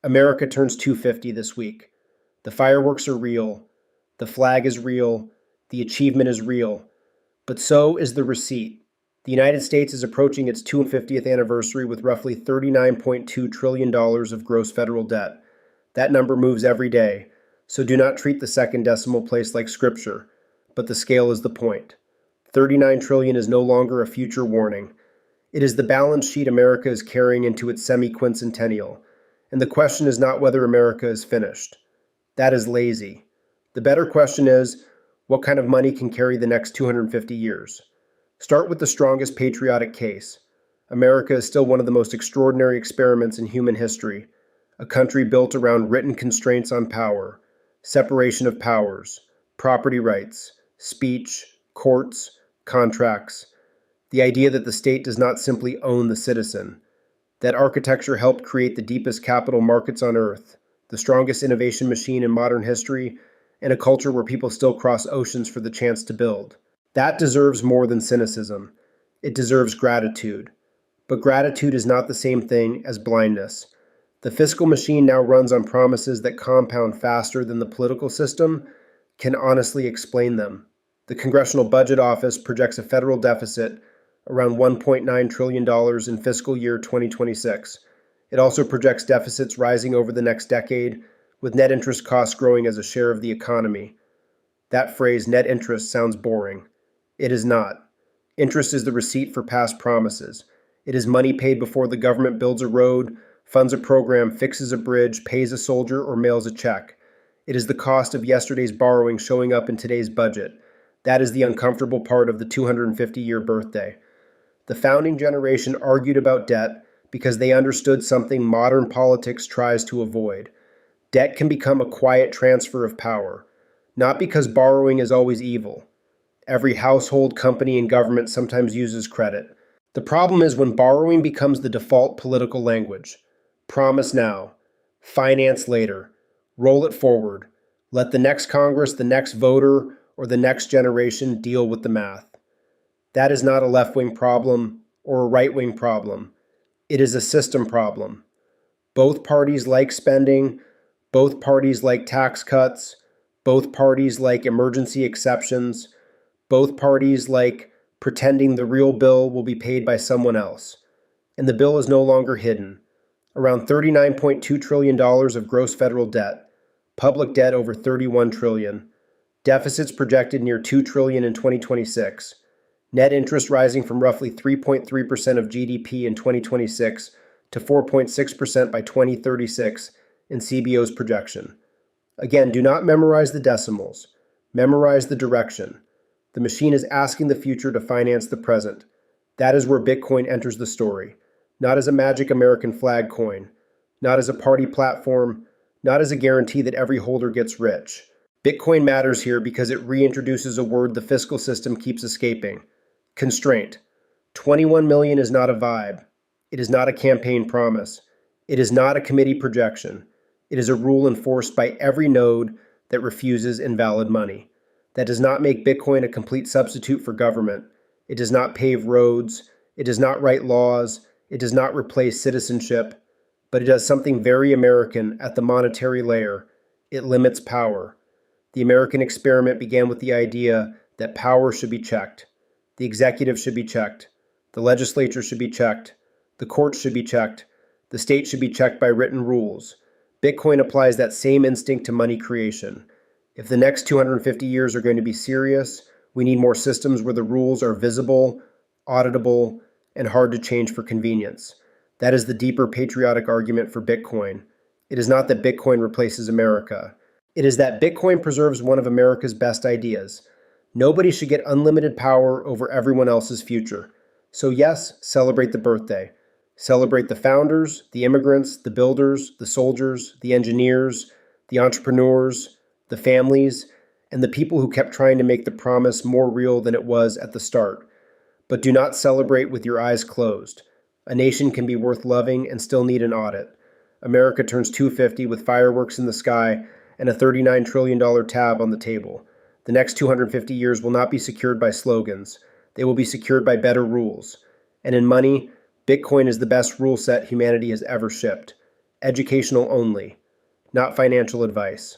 America turns 250 this week. The fireworks are real, the flag is real, the achievement is real, but so is the receipt. The United States is approaching its 250th anniversary with roughly $39.2 trillion of gross federal debt. That number moves every day, so do not treat the second decimal place like scripture, but the scale is the point. 39 trillion is no longer a future warning. It is the balance sheet America is carrying into its semi-quincentennial. And the question is not whether America is finished. That is lazy. The better question is, what kind of money can carry the next 250 years? Start with the strongest patriotic case. America is still one of the most extraordinary experiments in human history, a country built around written constraints on power, separation of powers, property rights, speech, courts, contracts, the idea that the state does not simply own the citizen. That architecture helped create the deepest capital markets on earth, the strongest innovation machine in modern history, and a culture where people still cross oceans for the chance to build. That deserves more than cynicism. It deserves gratitude. But gratitude is not the same thing as blindness. The fiscal machine now runs on promises that compound faster than the political system can honestly explain them. The Congressional Budget Office projects a federal deficit around $1.9 trillion in fiscal year 2026. It also projects deficits rising over the next decade, with net interest costs growing as a share of the economy. That phrase, net interest, sounds boring. It is not. Interest is the receipt for past promises. It is money paid before the government builds a road, funds a program, fixes a bridge, pays a soldier, or mails a check. It is the cost of yesterday's borrowing showing up in today's budget. That is the uncomfortable part of the 250-year birthday. The founding generation argued about debt because they understood something modern politics tries to avoid. Debt can become a quiet transfer of power, not because borrowing is always evil. Every household, company, and government sometimes uses credit. The problem is when borrowing becomes the default political language. Promise now, finance later, roll it forward. Let the next Congress, the next voter, or the next generation deal with the math. That is not a left-wing problem or a right-wing problem. It is a system problem. Both parties like spending, both parties like tax cuts, both parties like emergency exceptions, both parties like pretending the real bill will be paid by someone else. And the bill is no longer hidden. Around $39.2 trillion of gross federal debt, public debt over $31 trillion, deficits projected near $2 trillion in 2026, net interest rising from roughly 3.3% of GDP in 2026 to 4.6% by 2036 in CBO's projection. Again, do not memorize the decimals. Memorize the direction. The machine is asking the future to finance the present. That is where Bitcoin enters the story. Not as a magic American flag coin, not as a party platform, not as a guarantee that every holder gets rich. Bitcoin matters here because it reintroduces a word the fiscal system keeps escaping. Constraint. 21 million is not a vibe. It is not a campaign promise. It is not a committee projection. It is a rule enforced by every node that refuses invalid money. That does not make Bitcoin a complete substitute for government. It does not pave roads. It does not write laws. It does not replace citizenship. But it does something very American at the monetary layer. It limits power. The American experiment began with the idea that power should be checked. The executive should be checked. The legislature should be checked. The courts should be checked. The state should be checked by written rules. Bitcoin applies that same instinct to money creation. If the next 250 years are going to be serious, we need more systems where the rules are visible, auditable, and hard to change for convenience. That is the deeper patriotic argument for Bitcoin. It is not that Bitcoin replaces America. It is that Bitcoin preserves one of America's best ideas. Nobody should get unlimited power over everyone else's future. So yes, celebrate the birthday. Celebrate the founders, the immigrants, the builders, the soldiers, the engineers, the entrepreneurs, the families, and the people who kept trying to make the promise more real than it was at the start. But do not celebrate with your eyes closed. A nation can be worth loving and still need an audit. America turns 250 with fireworks in the sky and a $39 trillion tab on the table. The next 250 years will not be secured by slogans. They will be secured by better rules. And in money, Bitcoin is the best rule set humanity has ever shipped. educational only, not financial advice.